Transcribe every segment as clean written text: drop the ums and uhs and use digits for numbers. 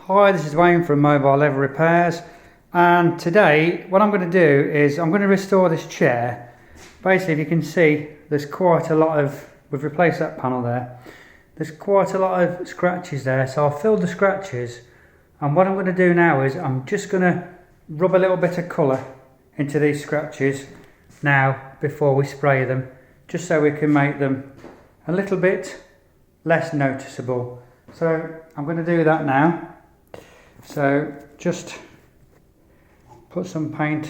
Hi, this is Wayne from Mobile Level Repairs, and today what I'm going to do is I'm going to restore this chair. Basically, if you can see, there's quite a lot of, we've replaced that panel there, there's quite a lot of scratches there, so I've filled the scratches, and what I'm going to do now is I'm just going to rub a little bit of colour into these scratches now before we spray them, just so we can make them a little bit less noticeable. So I'm going to do that now. So just put some paint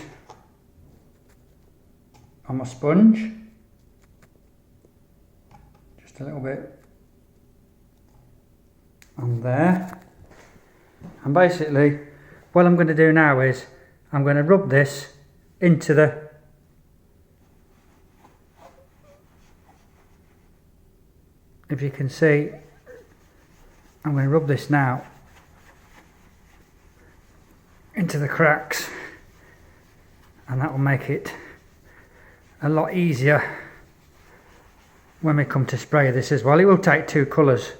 on my sponge, just a little bit on there, and basically what I'm going to do now is I'm going to rub this into the if you can see, I'm going to rub this now into the cracks, and that will make it a lot easier when we come to spray this as well. It will take two colours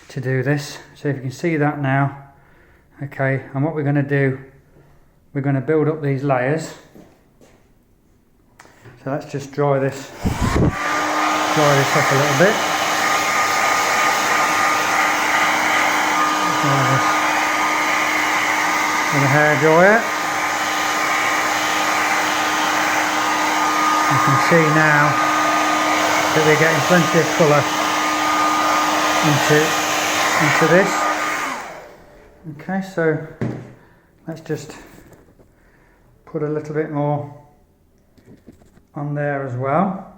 to do this, so if you can see that now. Okay, and what we're going to do, we're going to build up these layers. So let's just dry this off a little bit. With a hairdryer. You can see now that we're getting plenty of colour into this. Okay, so let's just put a little bit more on there as well.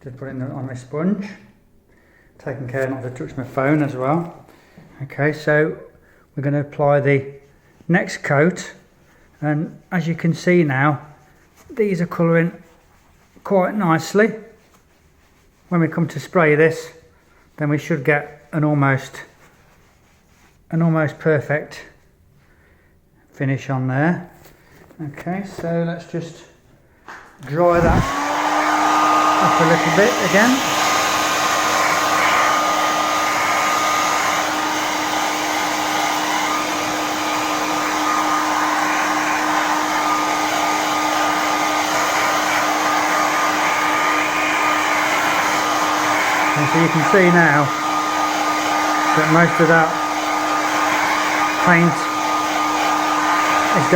Just put it on my sponge. Taking care not to touch my phone as well. Okay, so we're going to apply the next coat, and as you can see now, these are colouring quite nicely. When we come to spray this, then we should get an almost perfect finish on there. Okay, so let's just dry that up a little bit again. And so you can see now that most of that paint is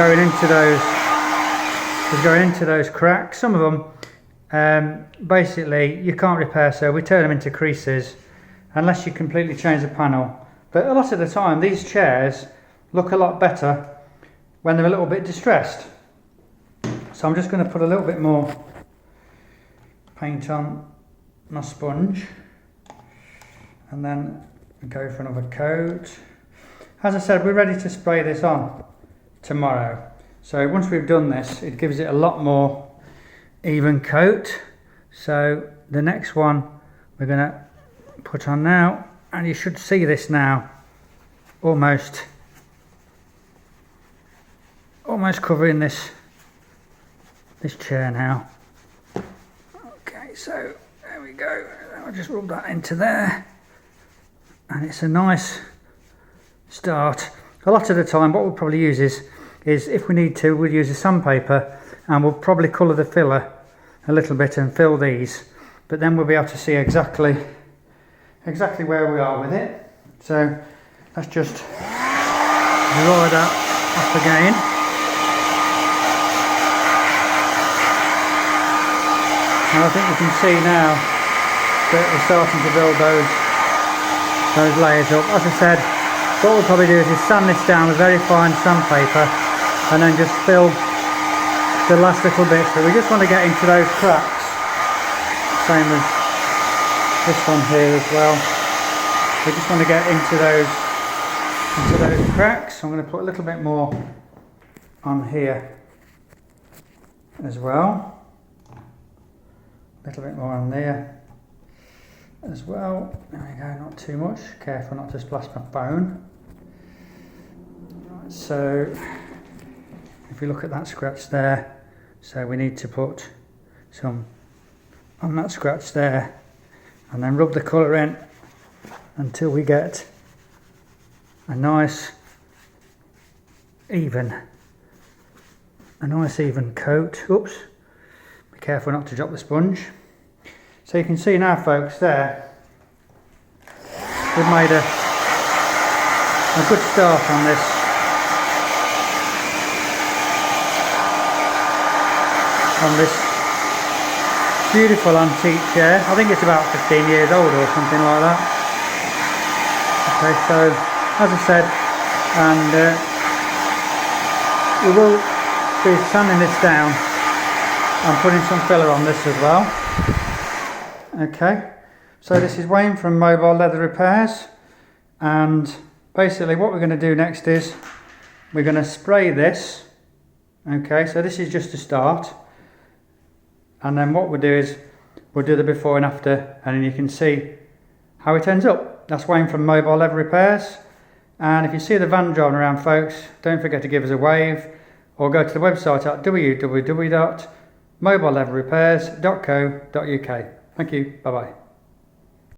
going into those cracks. Some of them basically you can't repair, so we turn them into creases unless you completely change the panel. But a lot of the time these chairs look a lot better when they're a little bit distressed. So I'm just going to put a little bit more paint on my sponge, and then go for another coat. As I said, we're ready to spray this on tomorrow. So once we've done this, it gives it a lot more even coat. So the next one we're going to put on now, and you should see this now almost covering this chair now. Okay, so there we go. I'll just rub that into there. And it's a nice start. A lot of the time what we'll probably use is if we need to, we'll use a sandpaper, and we'll probably colour the filler a little bit and fill these, but then we'll be able to see exactly where we are with it. So let's just dry that off again. And I think you can see now that we're starting to build those layers up. As I said, what we'll probably do is sand this down with very fine sandpaper, and then just fill the last little bits. So we just want to get into those cracks, same as this one here as well. We just want to get into those cracks. So I'm going to put a little bit more on here as well. A little bit more on there as well. There we go, not too much. Careful not to splash my phone. Right, so if you look at that scratch there, so we need to put some on that scratch there, and then rub the colour in until we get a nice even coat. Oops, be careful not to drop the sponge. So you can see now, folks, there we've made a good start on this. Beautiful antique chair. I think it's about 15 years old or something like that. Okay, so as I said, and we will be sanding this down and putting some filler on this as well. Okay, so this is Wayne from Mobile Leather Repairs, and basically what we're going to do next is we're going to spray this. Okay, so this is just a start, and then what we'll do is we'll do the before and after, and then you can see how it ends up. That's Wayne from Mobile Leather Repairs, and if you see the van driving around, folks, don't forget to give us a wave or go to the website at www.mobileleatherrepairs.co.uk. Thank you, bye bye.